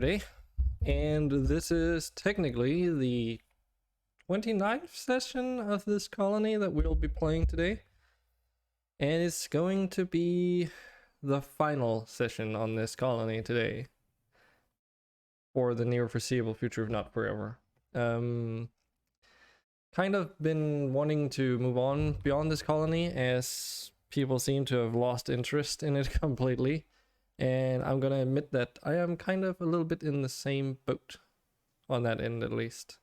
today, and this is technically the 29th session of this colony that we'll be playing today, and it's going to be the final session on this colony today for the near foreseeable future, if not forever. Kind of been wanting to move on beyond this colony as people seem to have lost interest in it completely. And I'm gonna admit that I am kind of a little bit in the same boat on that end, at least.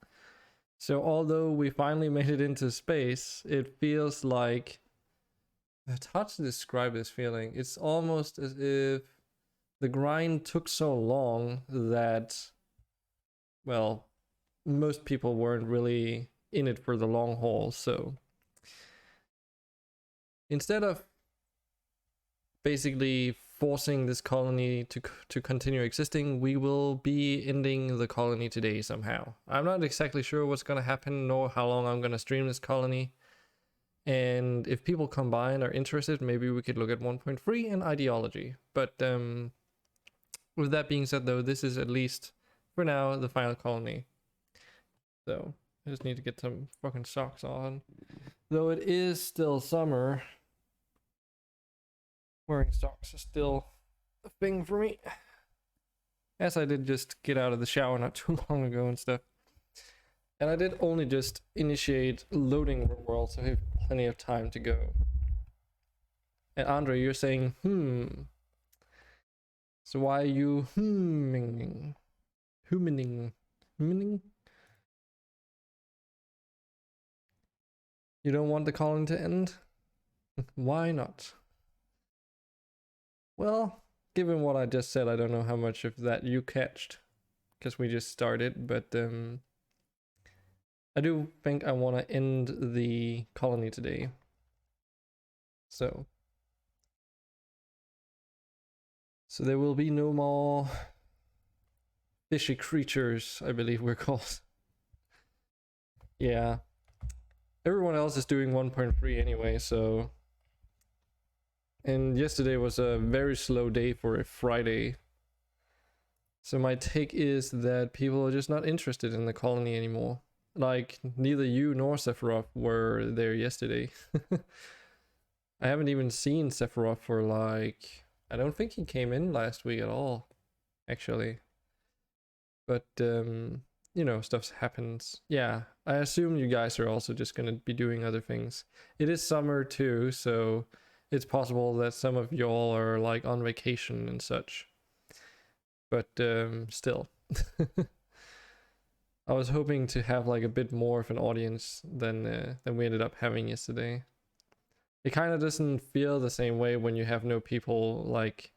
So although we finally made it into space, it feels like, it's hard to describe this feeling. It's almost as if the grind took so long that, well, most people weren't really in it for the long haul. So instead of basically forcing this colony to continue existing, we will be ending the colony today somehow. I'm not exactly sure what's going to happen nor how long I'm going to stream this colony. And if people come by and are interested, maybe we could look at 1.3 and ideology. But with that being said, though, this is at least for now the final colony. So I just need to get some fucking socks on. Though it is still summer, wearing socks is still a thing for me. As I did just get out of the shower not too long ago and stuff. And I did only just initiate loading Rimworld, so I have plenty of time to go. And Andre, you're saying, So why are you humming? Humaning? You don't want the colony to end? Why not? Well, given what I just said, I don't know how much of that you catched, because we just started, but I do think I want to end the colony today. So there will be no more fishy creatures, I believe we're called. Yeah. Everyone else is doing 1.3 anyway, so... And yesterday was a very slow day for a Friday. So my take is that people are just not interested in the colony anymore. Like, neither you nor Sephiroth were there yesterday. I haven't even seen Sephiroth for like... I don't think he came in last week at all, actually. But, you know, stuff happens. Yeah, I assume you guys are also just gonna be doing other things. It is summer too, so... It's possible that some of y'all are like on vacation and such. But still. I was hoping to have like a bit more of an audience than we ended up having yesterday. It kind of doesn't feel the same way when you have no people like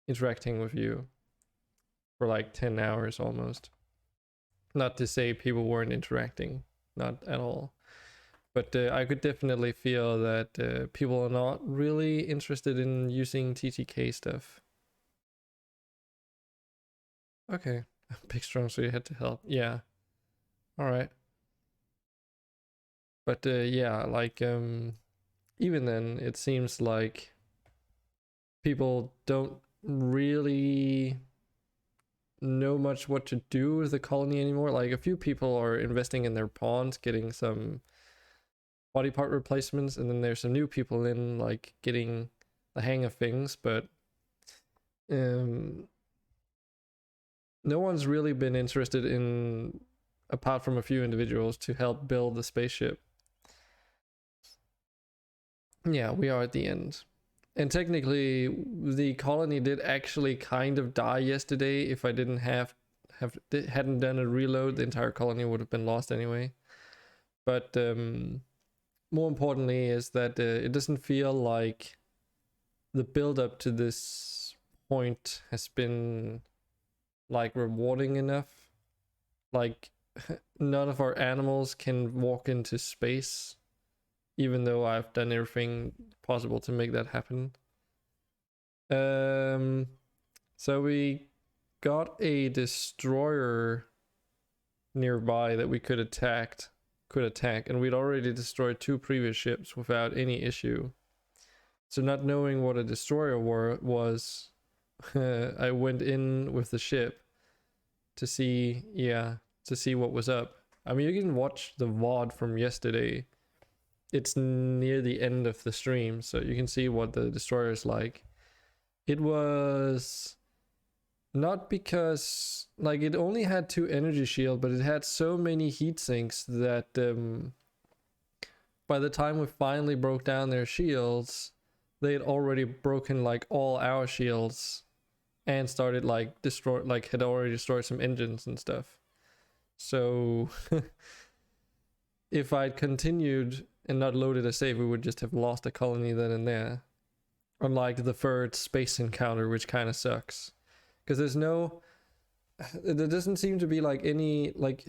interacting with you for like 10 hours almost. Not to say people weren't interacting, not at all. But I could definitely feel that people are not really interested in using TTK stuff. Okay. Big strong, so you had to help. Yeah. Alright. But yeah, like, even then, it seems like people don't really know much what to do with the colony anymore. Like, a few people are investing in their pawns, getting some body part replacements, and then there's some new people in like getting the hang of things, but no one's really been interested in, apart from a few individuals, to help build the spaceship. Yeah, we are at the end. And technically the colony did actually kind of die yesterday. If I didn't hadn't done a reload, the entire colony would have been lost anyway. But more importantly is that it doesn't feel like the build up to this point has been like rewarding enough. Like none of our animals can walk into space, even though I've done everything possible to make that happen. So we got a destroyer nearby that we could attack, and we'd already destroyed 2 previous ships without any issue. So not knowing what a destroyer was, I went in with the ship, to see, yeah, to see what was up. I mean, you can watch the VOD from yesterday. It's near the end of the stream, so you can see what the destroyer is like. It was not because, like, it only had 2 energy shield, but it had so many heat sinks that by the time we finally broke down their shields, they had already broken like all our shields and started like had already destroyed some engines and stuff. So if I'd continued and not loaded a save, we would just have lost a colony then and there. Unlike the third space encounter, which kind of sucks. Because there doesn't seem to be like any like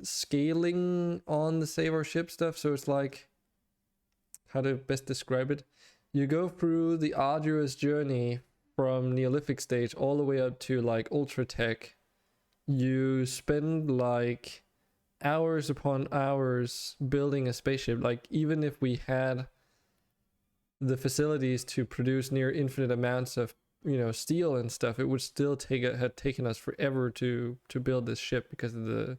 scaling on the save our ship stuff. So it's like, how to best describe it? You go through the arduous journey from Neolithic stage all the way up to like Ultra Tech. You spend like hours upon hours building a spaceship. Like, even if we had the facilities to produce near infinite amounts of, you know, steel and stuff, it would still had taken us forever to build this ship because of the,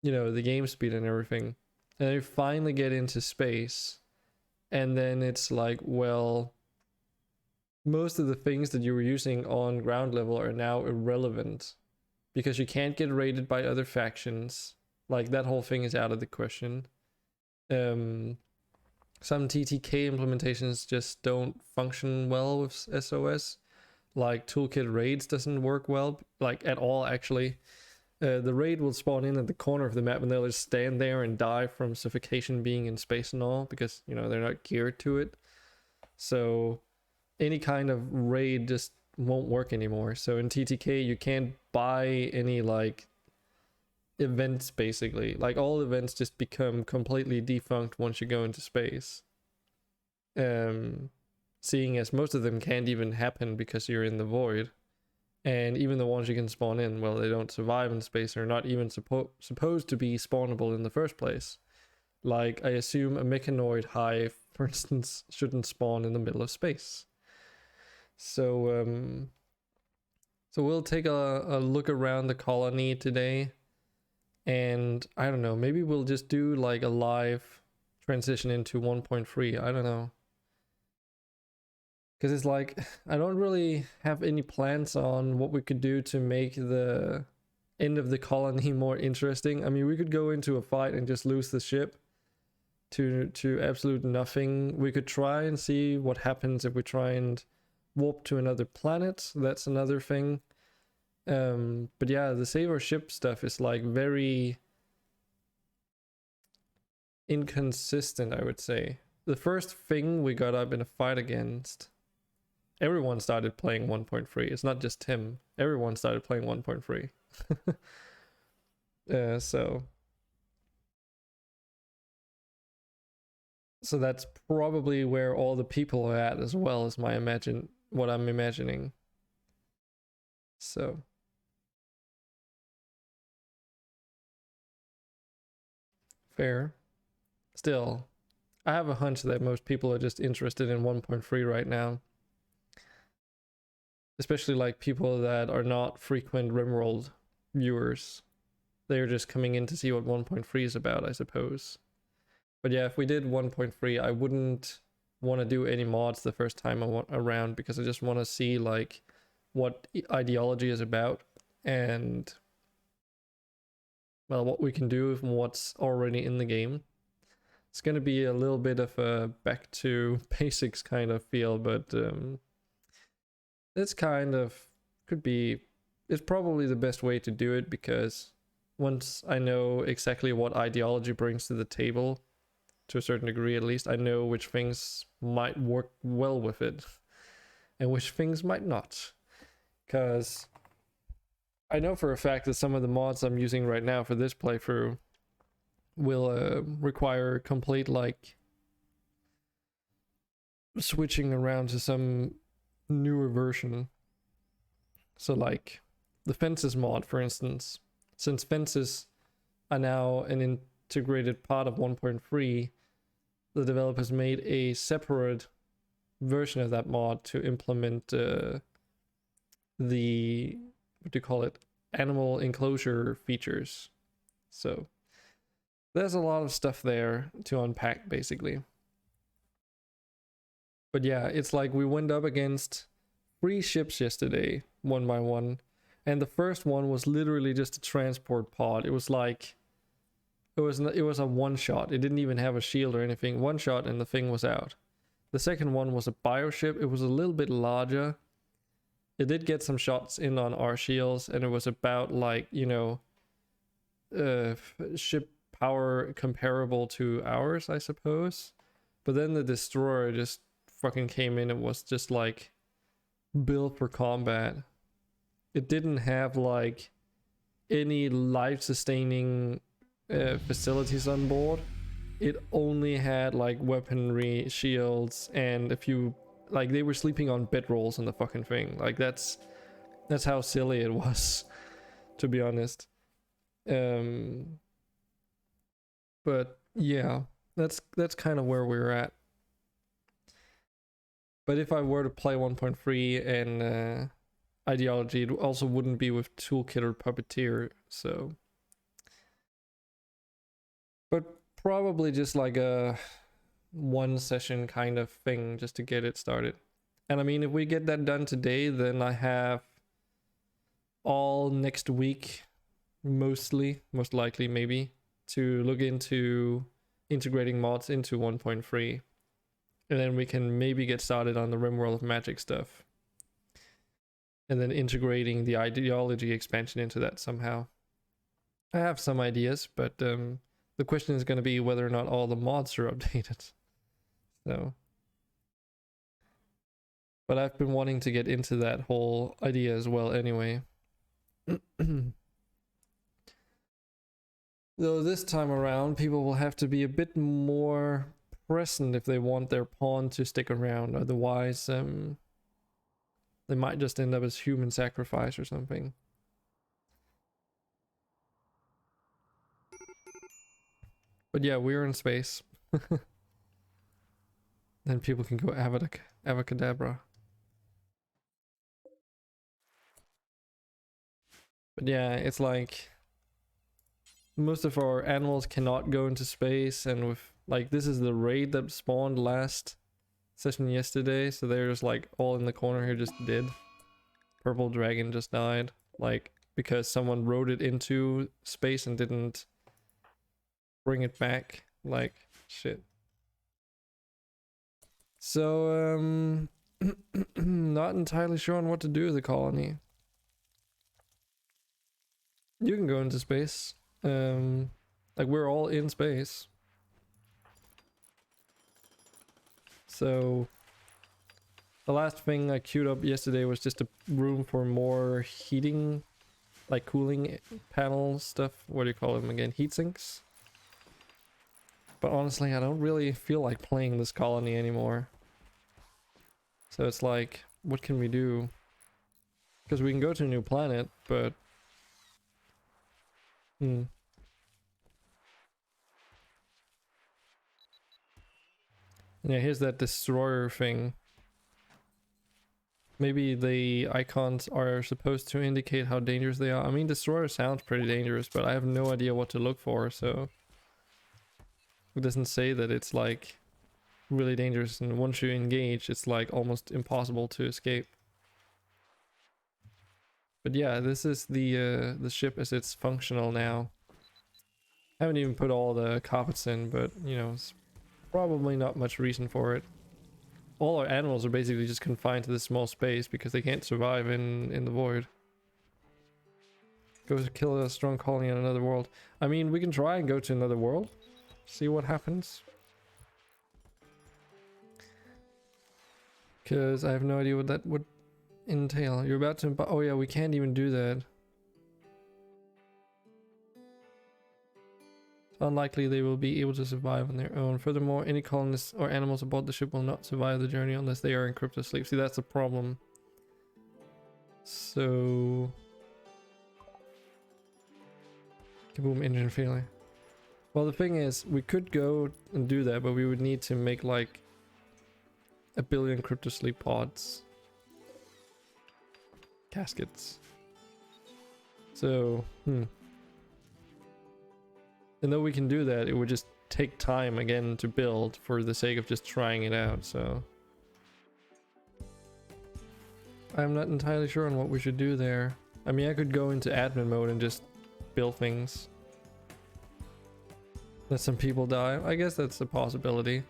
you know, the game speed and everything. And you finally get into space, and then it's like, well, most of the things that you were using on ground level are now irrelevant because you can't get raided by other factions. Like, that whole thing is out of the question. Some TTK implementations just don't function well with SOS. Like, Toolkit raids doesn't work well, like at all actually. The raid will spawn in at the corner of the map and they'll just stand there and die from suffocation being in space and all, because, you know, they're not geared to it. So any kind of raid just won't work anymore. So in TTK you can't buy any like events basically. Like, all events just become completely defunct once you go into space. Seeing as most of them can't even happen because you're in the void. And even the ones you can spawn in, well, they don't survive in space, or not even supposed to be spawnable in the first place. Like, I assume a mechanoid hive, for instance, shouldn't spawn in the middle of space. So we'll take a look around the colony today, and I don't know, maybe we'll just do like a live transition into 1.3. I don't know. Because it's like, I don't really have any plans on what we could do to make the end of the colony more interesting. I mean, we could go into a fight and just lose the ship to absolute nothing. We could try and see what happens if we try and warp to another planet. That's another thing. But yeah, the save our ship stuff is like very inconsistent, I would say. The first thing we got up in a fight against, everyone started playing 1.3. It's not just Tim. Everyone started playing 1.3. So that's probably where all the people are at as well, as what I'm imagining. So fair. Still, I have a hunch that most people are just interested in 1.3 right now. Especially like people that are not frequent Rimworld viewers. They're just coming in to see what 1.3 is about, I suppose. But yeah, if we did 1.3, I wouldn't want to do any mods the first time around, because I just want to see like what ideology is about and, well, what we can do from what's already in the game. It's going to be a little bit of a back to basics kind of feel, but it's kind of it's probably the best way to do it, because once I know exactly what ideology brings to the table, to a certain degree at least, I know which things might work well with it and which things might not. Because I know for a fact that some of the mods I'm using right now for this playthrough will require complete like switching around to some newer version. So like the fences mod, for instance, since fences are now an integrated part of 1.3, the developers made a separate version of that mod to implement the what do you call it, animal enclosure features. So there's a lot of stuff there to unpack basically. But yeah, it's like we went up against 3 ships yesterday, one by one. And the first one was literally just a transport pod. It was like, it was a one shot. It didn't even have a shield or anything. One shot and the thing was out. The second one was a bioship. It was a little bit larger. It did get some shots in on our shields, and it was about like, you know, ship power comparable to ours, I suppose. But then the destroyer just fucking came in and was just like built for combat. It didn't have like any life sustaining facilities on board. It only had like weaponry, shields, and a few, like they were sleeping on bedrolls on the fucking thing. Like that's how silly it was, to be honest. But yeah, that's kind of where we're at. But if I were to play 1.3 and ideology, it also wouldn't be with Toolkit or Puppeteer, so. But probably just like a 1 session kind of thing just to get it started. And I mean, if we get that done today, then I have all next week, most likely maybe, to look into integrating mods into 1.3. And then we can maybe get started on the Rimworld of Magic stuff. And then integrating the ideology expansion into that somehow. I have some ideas, but the question is going to be whether or not all the mods are updated. So. But I've been wanting to get into that whole idea as well anyway. Though this time around, people will have to be a bit more present if they want their pawn to stick around. Otherwise, they might just end up as human sacrifice or something. But yeah, we're in space. Then people can go avacadabra. But yeah, it's like most of our animals cannot go into space, and with like this is the raid that spawned last session yesterday, so they're just like all in the corner here just dead. Purple dragon just died, like because someone rode it into space and didn't bring it back. Like shit. So not entirely sure on what to do with the colony. You can go into space. Like we're all in space. So the last thing I queued up yesterday was just a room for more heating, like cooling panel stuff. What do you call them again? Heat sinks. But honestly, I don't really feel like playing this colony anymore. So it's like, what can we do? Because we can go to a new planet, but yeah, here's that destroyer thing. Maybe the icons are supposed to indicate how dangerous they are. I mean, destroyer sounds pretty dangerous, but I have no idea what to look for, so it doesn't say that it's like really dangerous, and once you engage, it's like almost impossible to escape. But yeah, this is the ship as it's functional now. I haven't even put all the carpets in, but you know, it's probably not much reason for it. All our animals are basically just confined to this small space because they can't survive in the void. Go to kill a strong colony on another world. I mean, we can try and go to another world, see what happens. Because I have no idea what that would entail. You're about to... Oh yeah, we can't even do that. It's unlikely they will be able to survive on their own. Furthermore, any colonists or animals aboard the ship will not survive the journey unless they are in crypto sleep. See, that's the problem. So... Kaboom, engine failure. Well, the thing is, we could go and do that, but we would need to make like 1 billion crypto sleep pods. Caskets. So, And though we can do that, it would just take time again to build for the sake of just trying it out, so... I'm not entirely sure on what we should do there. I mean, I could go into admin mode and just build things. Let some people die. I guess that's a possibility.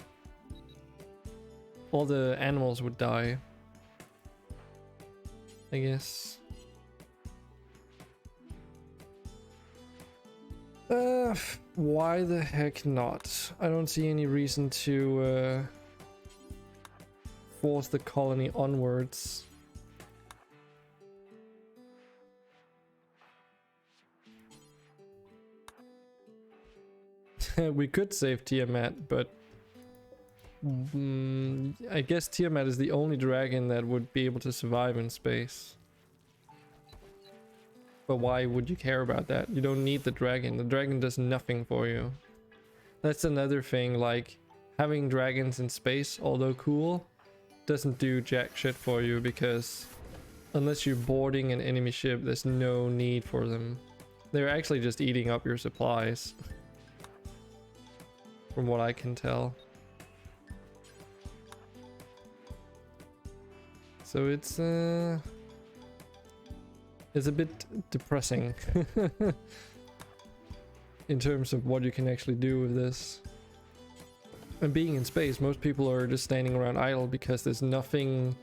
All the animals would die, I guess. Why the heck not? I don't see any reason to force the colony onwards. We could save Tiamat, but I guess Tiamat is the only dragon that would be able to survive in space. But why would you care about that? You don't need the dragon. The dragon does nothing for you. That's another thing, like having dragons in space, although cool, doesn't do jack shit for you, because unless you're boarding an enemy ship, there's no need for them. They're actually just eating up your supplies. From what I can tell. So it's a bit depressing in terms of what you can actually do with this. And being in space, most people are just standing around idle because there's nothing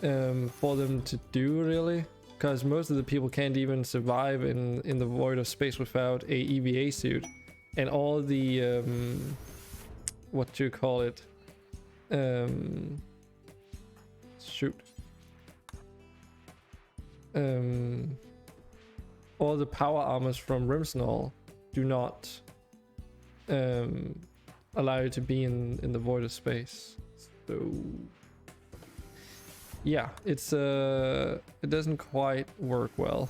for them to do, really. Because most of the people can't even survive in the void of space without a EVA suit. And all the, what do you call it? Shoot. All the power armors from Rimworld do not allow you to be in the void of space. So yeah, it's it doesn't quite work well.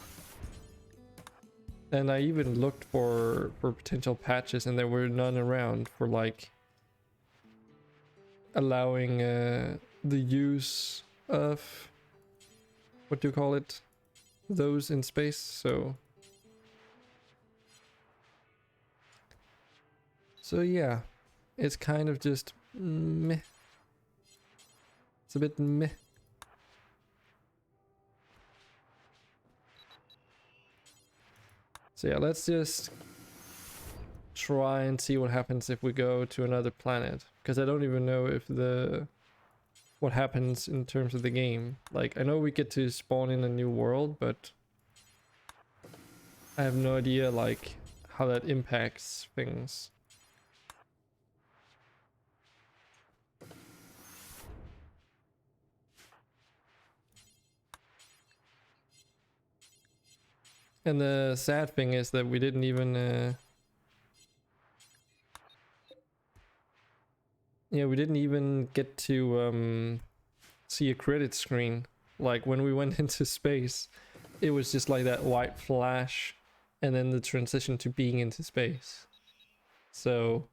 And I even looked for potential patches, and there were none around for like allowing the use of, what do you call it, those in space. So yeah, it's kind of just meh. It's a bit meh. So yeah, let's just try and see what happens if we go to another planet, because I don't even know if what happens in terms of the game. Like, I know we get to spawn in a new world, but I have no idea like how that impacts things. And the sad thing is that we didn't even we didn't even get to see a credit screen. Like when we went into space, it was just like that white flash and then the transition to being into space. So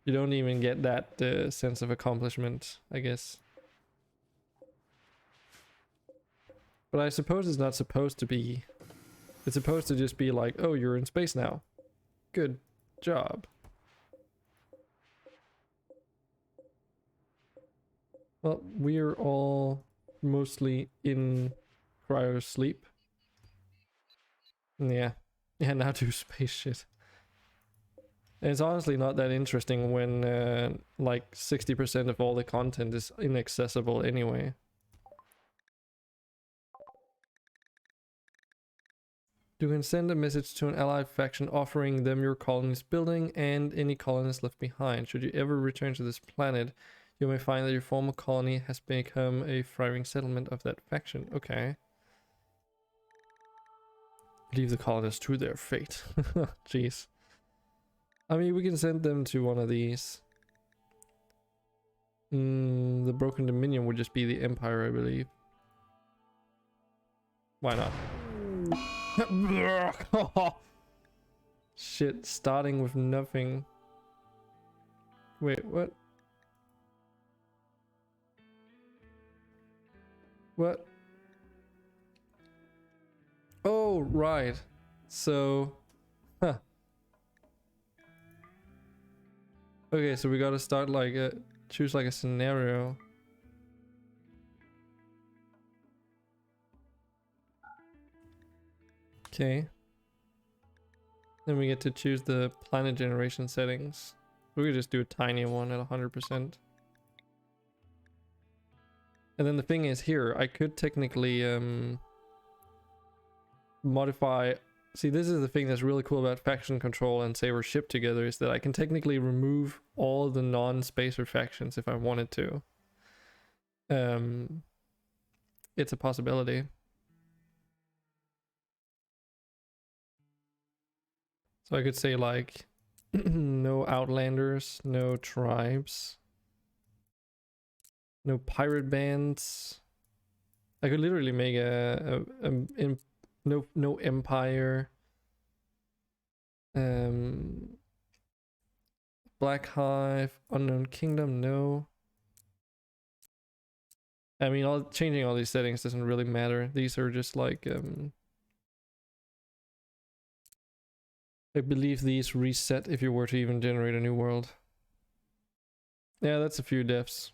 you don't even get that sense of accomplishment, I guess. But I suppose it's not supposed to be. It's supposed to just be like, oh, you're in space now. Good job. Well, we're all mostly in cryo sleep. Yeah. Yeah, now do space shit. And it's honestly not that interesting when like 60% of all the content is inaccessible anyway. You can send a message to an allied faction offering them your colony's building and any colonists left behind. Should you ever return to this planet, you may find that your former colony has become a thriving settlement of that faction. Okay. Leave the colonists to their fate. Jeez. I mean, we can send them to one of these. The Broken Dominion would just be the Empire, I believe. Why not? Shit, starting with nothing. Wait, what? What? Oh, right. So, huh. Okay, so we gotta start like choose like a scenario. Okay. Then we get to choose the planet generation settings. We could just do a tiny one at 100%. And then the thing is here, I could technically modify. See, this is the thing that's really cool about faction control and say we're shipped together, is that I can technically remove all the non-spacer factions if I wanted to. It's a possibility. So I could say like no outlanders, no tribes, no pirate bands. I could literally make no empire. Black Hive, Unknown Kingdom, no. I mean, changing all these settings doesn't really matter. These are just like I believe these reset if you were to even generate a new world. Yeah, that's a few deaths.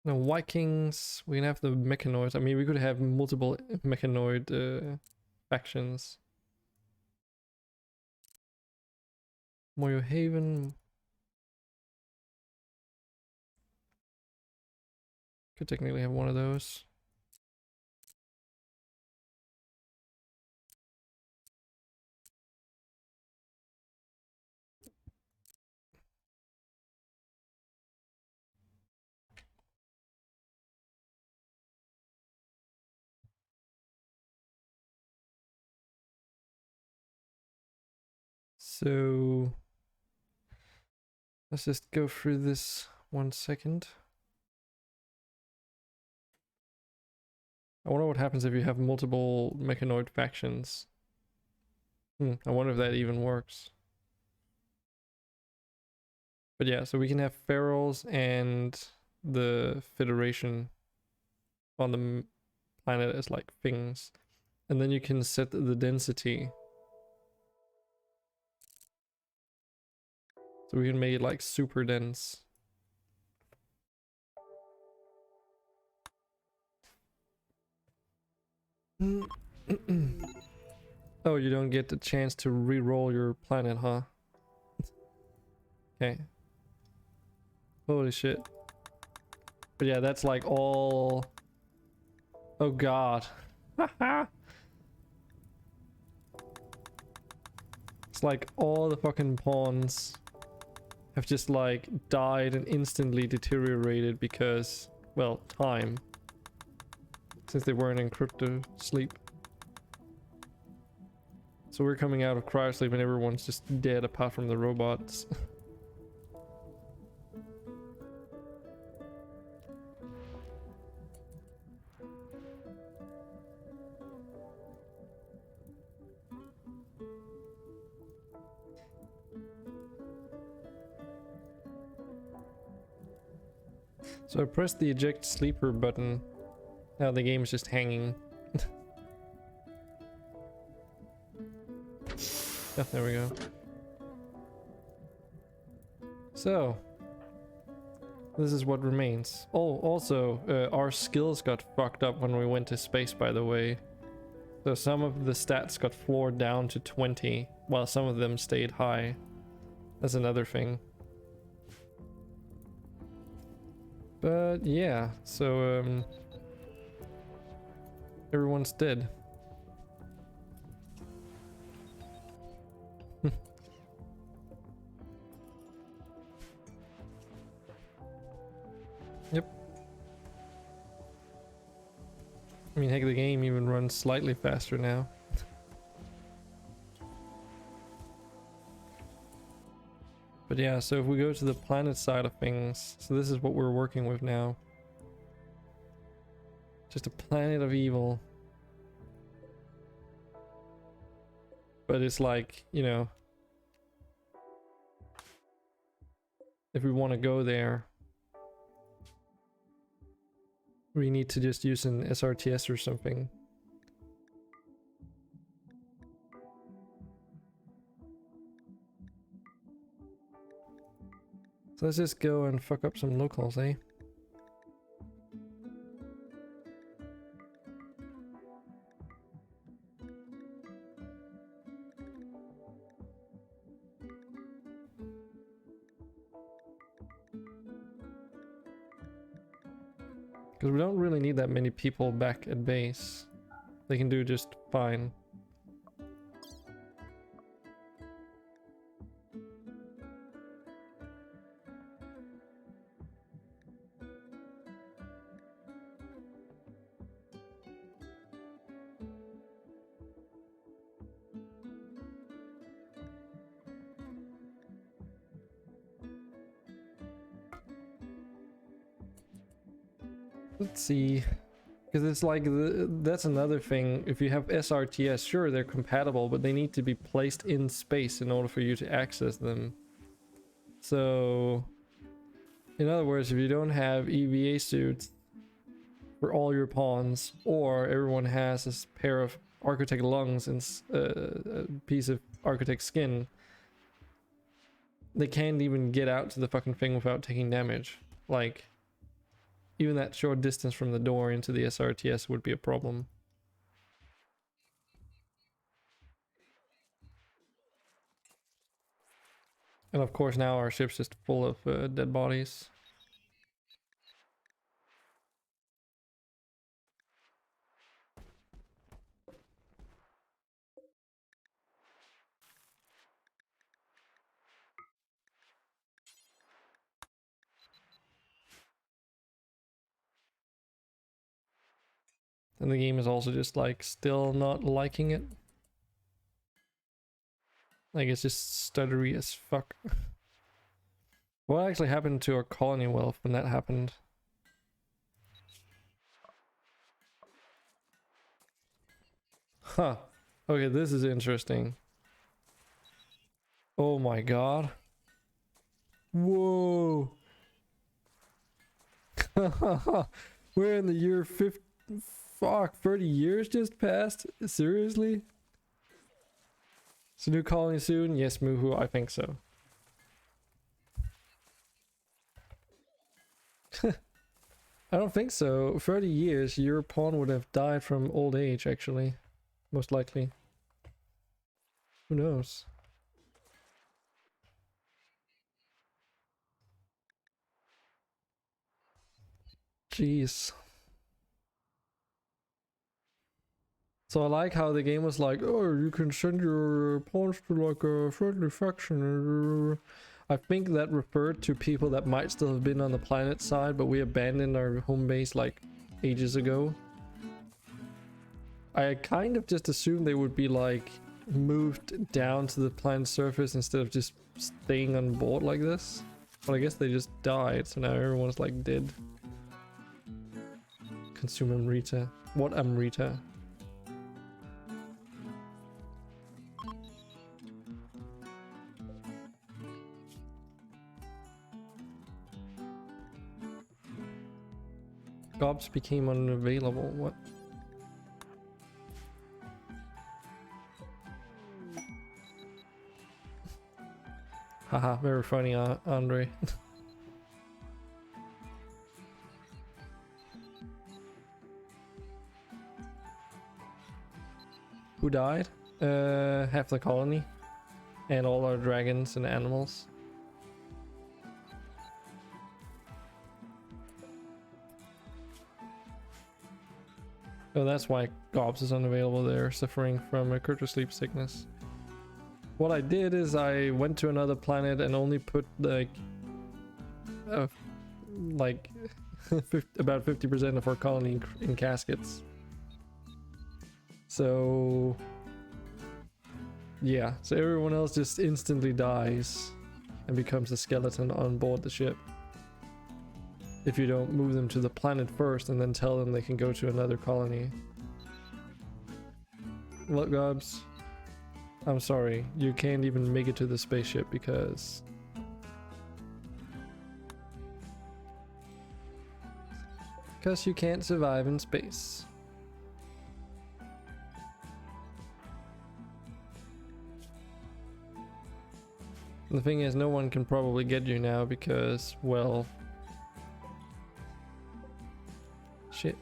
Now Vikings, we can have the mechanoids. I mean, we could have multiple mechanoid factions. Moyo Haven. Could technically have one of those. So let's just go through this 1 second. I wonder what happens if you have multiple mechanoid factions. I wonder if that even works. But yeah, so we can have ferals and the Federation on the planet as like things. And then you can set the density. So we can make it like super dense. Oh, you don't get the chance to re-roll your planet, huh? Okay. Holy shit. But yeah, that's like all... Oh god. It's like all the fucking pawns have just like died and instantly deteriorated because, well, time. Since they weren't in crypto sleep. So we're coming out of cryosleep and everyone's just dead apart from the robots. So I pressed the eject sleeper button. Now the game is just hanging. Oh, there we go. So, this is what remains. Oh, also, our skills got fucked up when we went to space, by the way. So some of the stats got floored down to 20, while some of them stayed high. That's another thing. But yeah, so everyone's dead. Yep. I mean, heck, the game even runs slightly faster now. But yeah, so if we go to the planet side of things, so this is what we're working with now. Just a planet of evil. But it's like, you know, if we want to go there, We need to just use an SRTS or something. So let's just go and fuck up some locals, eh? Because we don't really need that many people back at base. They can do just fine. Let's see. Because it's like, that's another thing. If you have SRTS, sure, they're compatible, but they need to be placed in space in order for you to access them. So, in other words, if you don't have EVA suits for all your pawns, or everyone has a pair of Architect lungs and a piece of Architect skin, they can't even get out to the fucking thing without taking damage. Like, even that short distance from the door into the SRTS would be a problem. And of course now our ship's just full of dead bodies. And the game is also just like still not liking it. Like it's just stuttery as fuck. What actually happened to our colony wealth when that happened? Huh. Okay, this is interesting. Oh my god. Whoa. We're in the year 50. Fuck, 30 years just passed? Seriously? So new colony soon? Yes, Moohoo, I think so. I don't think so. 30 years, your pawn would have died from old age, actually. Most likely. Who knows? Jeez. So I like how the game was like, oh, you can send your pawns to like a friendly faction. I think that referred to people that might still have been on the planet side, but we abandoned our home base like ages ago. I kind of just assumed they would be like moved down to the planet's surface instead of just staying on board like this. But I guess they just died, so now everyone's like dead. Consume Amrita. What Amrita? Jobs became unavailable. What? Haha, very funny, Andre. Who died? Half the colony. And all our dragons and animals. Oh, that's why Gobs is unavailable. They're suffering from a sleep sickness. What I did is I went to another planet and only put like about 50% of our colony in caskets. So yeah, so everyone else just instantly dies and becomes a skeleton on board the ship. If you don't move them to the planet first and then tell them they can go to another colony. Look, Gobs, I'm sorry, you can't even make it to the spaceship because 'Cause you can't survive in space. The thing is, no one can probably get you now because, well... Shit.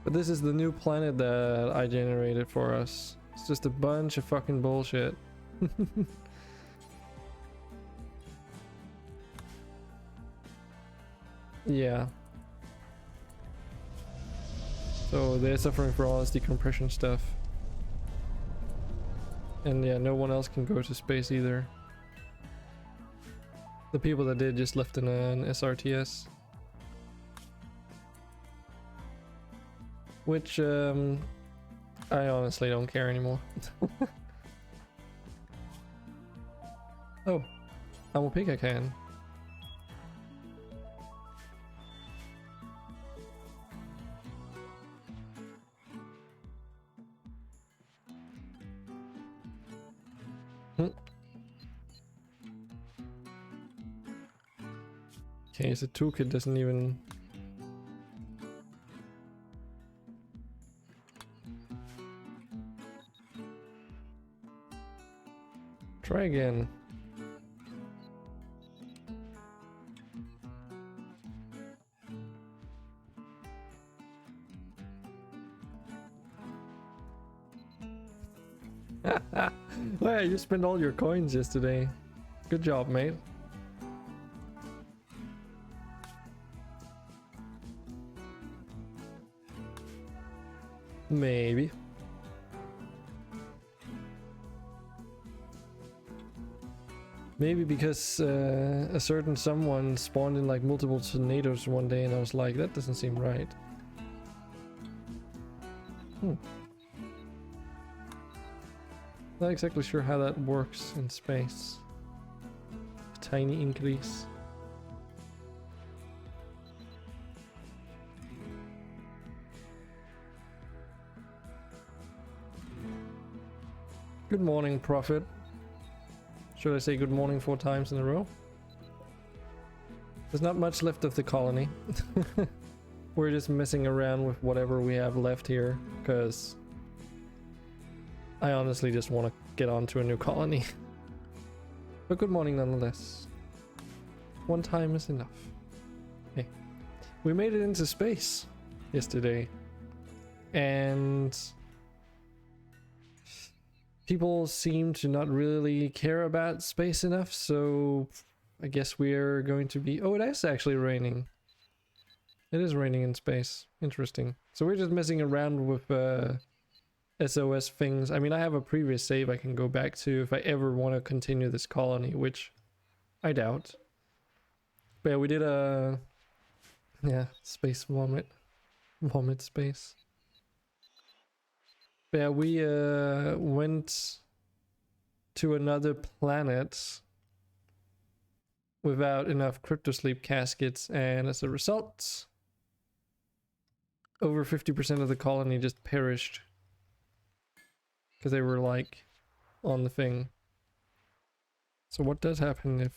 But this is the new planet that I generated for us. It's just a bunch of fucking bullshit. Yeah. So they're suffering for all this decompression stuff. And yeah, no one else can go to space either. The people that did just left in an SRTS. Which, I honestly don't care anymore. Oh, I will pick I can. Okay, so Toolkit doesn't even... Try again. Well, you spent all your coins yesterday. Good job, mate. Maybe. Maybe because a certain someone spawned in like multiple tornadoes one day and I was like, that doesn't seem right. Not exactly sure how that works in space. A tiny increase. Good morning, Prophet. Should I say good morning 4 times in a row? There's not much left of the colony. We're just messing around with whatever we have left here, because I honestly just want to get onto a new colony. But good morning nonetheless. 1 time is enough. Hey, we made it into space yesterday, and people seem to not really care about space enough, so I guess we're going to be... Oh, it is actually raining. It is raining in space. Interesting. So we're just messing around with SOS things. I mean, I have a previous save I can go back to if I ever want to continue this colony, which I doubt. But yeah, we did a... Yeah, space vomit. Vomit space. Yeah, we went to another planet without enough cryptosleep caskets, and as a result, over 50% of the colony just perished because they were like on the thing. So what does happen if...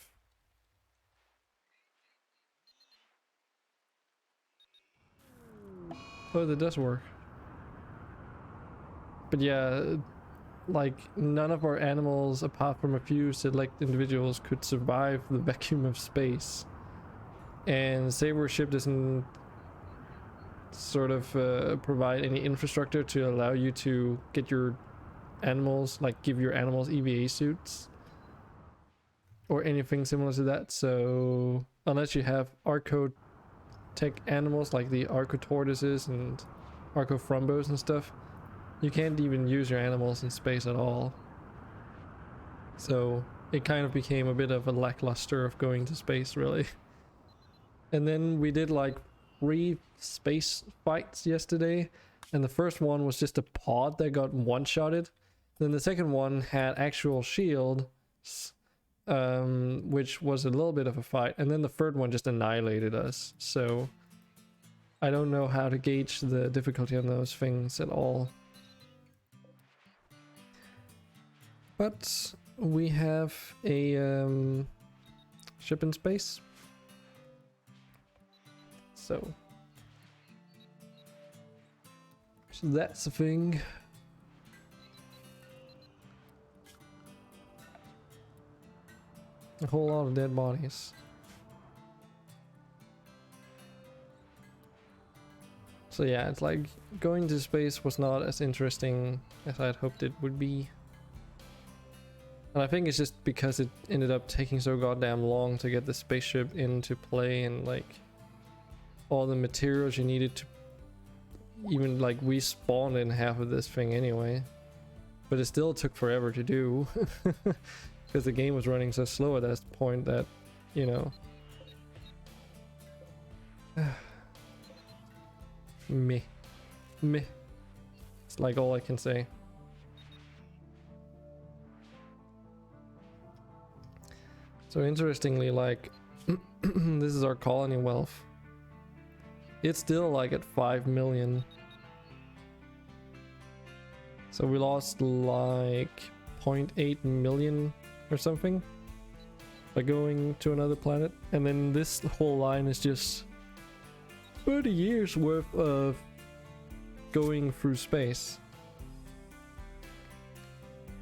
Oh, that does work. But yeah, like none of our animals, apart from a few select individuals, could survive the vacuum of space. And Saber ship doesn't sort of provide any infrastructure to allow you to get your animals, like give your animals EVA suits or anything similar to that. So unless you have Arco tech animals like the Arco tortoises and Arco frumbos and stuff, you can't even use your animals in space at all. So it kind of became a bit of a lackluster of going to space, really. And then we did like 3 space fights yesterday, and the first one was just a pod that got one-shotted. Then the second one had actual shields, which was a little bit of a fight, and then the third one just annihilated us. So I don't know how to gauge the difficulty on those things at all. But we have a ship in space. So that's the thing. A whole lot of dead bodies. So yeah, it's like going to space was not as interesting as I'd hoped it would be. And I think it's just because it ended up taking so goddamn long to get the spaceship into play, and like all the materials you needed to even like we spawned in half of this thing anyway. But it still took forever to do because the game was running so slow at that point that, you know. Meh. It's like all I can say. So interestingly, like this is our colony wealth. It's still like at 5 million. So we lost like 0.8 million or something by going to another planet. And then this whole line is just 30 years worth of going through space.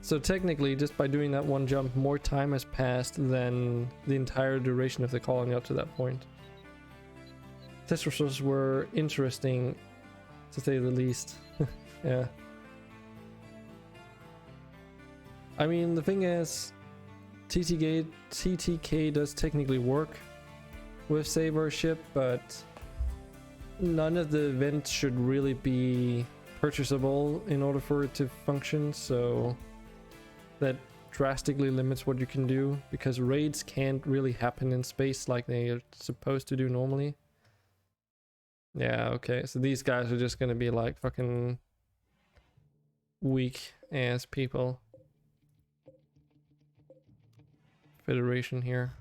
So technically, just by doing that one jump, more time has passed than the entire duration of the colony up to that point. Test results were interesting, to say the least. Yeah. I mean, the thing is, TTK does technically work with Save Our Ship, but none of the events should really be purchasable in order for it to function, so that drastically limits what you can do, because raids can't really happen in space like they are supposed to do normally. Yeah, okay, so these guys are just gonna be like fucking weak ass people. Federation here.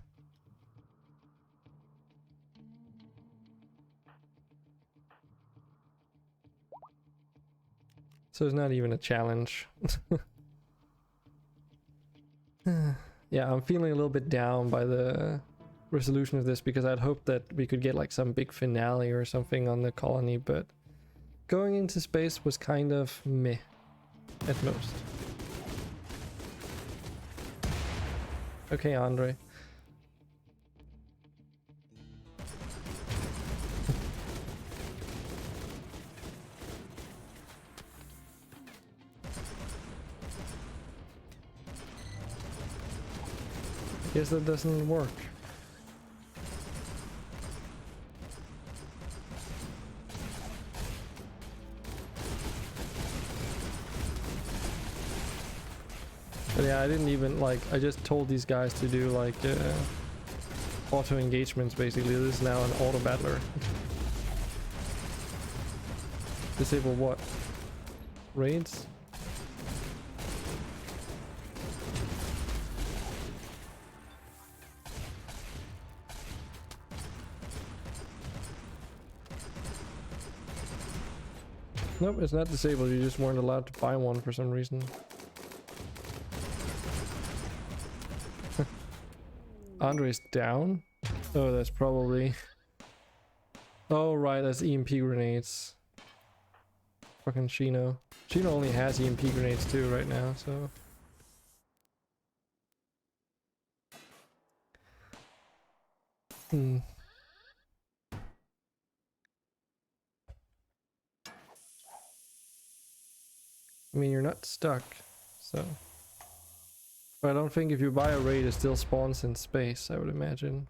So it's not even a challenge. Yeah, I'm feeling a little bit down by the resolution of this, because I'd hoped that we could get like some big finale or something on the colony, but going into space was kind of meh at most. Okay, Andre. Guess that doesn't work. But yeah, I didn't even like, I just told these guys to do like auto engagements basically. This is now an auto battler. Disable what? Raids? Nope, it's not disabled, you just weren't allowed to buy one for some reason. Andre's down? Oh, that's probably... Oh, right, that's EMP grenades. Fucking Shino. Shino only has EMP grenades too right now, so... I mean, you're not stuck, so... But I don't think if you buy a raid, it still spawns in space, I would imagine.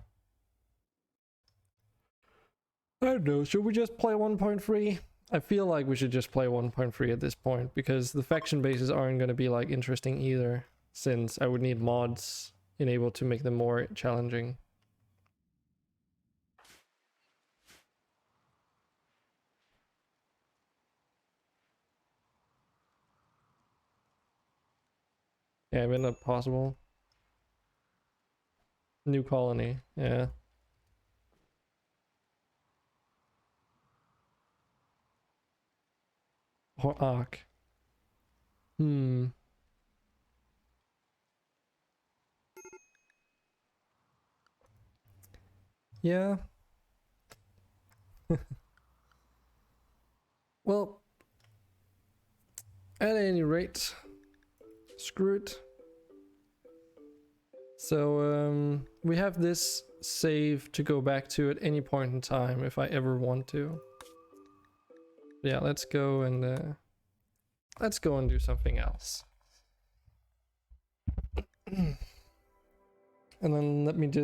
I don't know, should we just play 1.3? I feel like we should just play 1.3 at this point, because the faction bases aren't going to be like interesting either, since I would need mods enabled to make them more challenging. Yeah, but not possible. New colony, yeah. Or Arc. Yeah. Well, at any rate, screw it. So we have this save to go back to at any point in time if I ever want to. Yeah, let's go and do something else. And then let me just